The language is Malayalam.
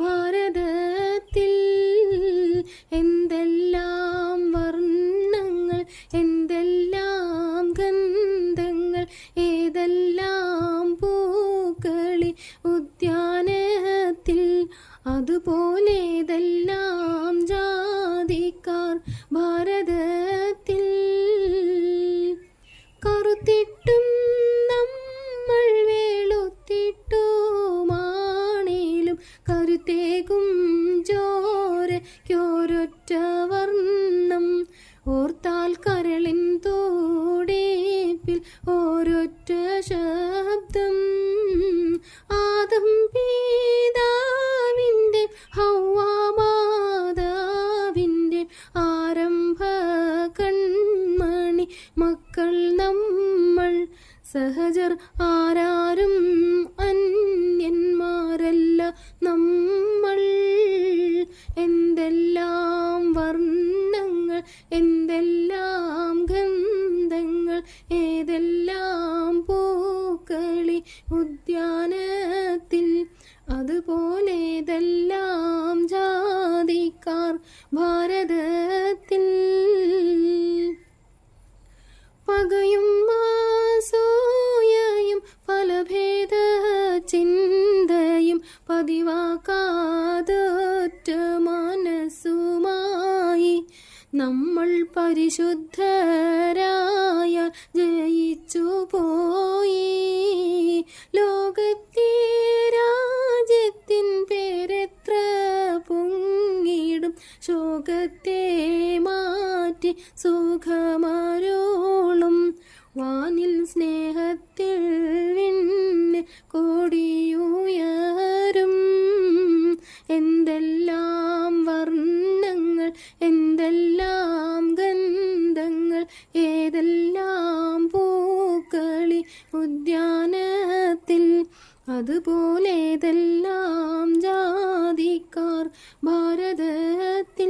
ഭാരതത്തിൽ എന്തെല്ലാം വർണ്ണങ്ങൾ, എന്തെല്ലാം ഗന്ധങ്ങൾ, ഏതെല്ലാം പൂക്കളി ഉദ്യാനത്തിൽ, അതുപോലെ ഏതെല്ലാം ജാതിക്കാർ ഭാരതത്തിൽ. കറുത്തിട്ടും നമ്മൾ വെളുത്തിട്ടുമാണേലും കരുത്തേകും ചോരയ്ക്കൊരൊറ്റ വർണ്ണം, ഓർത്താൽ കരളിൻ തോടേപ്പിൽ ഒരൊറ്റ ശബ്ദം. ആദം പിതാവിൻ്റെ ഹവ്വാ മാതാവിൻ്റെ ആരംഭ കൺമണി മക്കൾ നമ്മൾ. സഹജർ ആരാരും അന്യന്മാരല്ല നമ്മൾ. എന്തെല്ലാം വർണ്ണങ്ങൾ, എന്തെല്ലാം ഗന്ധങ്ങൾ, ഏതെല്ലാം പൂക്കളി ഉദ്യാനത്തിൽ, അതുപോലെ ഏതെല്ലാം ജാതിക്കാർ ഭാരതത്തിൽ. പകയും അസൂയയും ഫലഭേദ ചിന്തയും പതിവാക്കാതൊറ്റ മനസ്സുമായി നമ്മൾ പരിശുദ്ധരായ ജയിച്ചു പോയി. ലോകത്തെ രാജ്യത്തിൻ പേരെത്ര പൊങ്ങിടും, ശോകത്തെ മാറ്റി സുഖമരുളും. വാനിൽ സ്നേഹത്തിൽ വിണ്ണ് കൊടിയുയരും. എന്തെല്ലാം വർണ്ണങ്ങൾ, എന്തെല്ലാം ഗന്ധങ്ങൾ, ഏതെല്ലാം പൂക്കളി ഉദ്യാനത്തിൽ, അതുപോലെ ഏതെല്ലാം ജാതിക്കാർ ഭാരതത്തിൽ.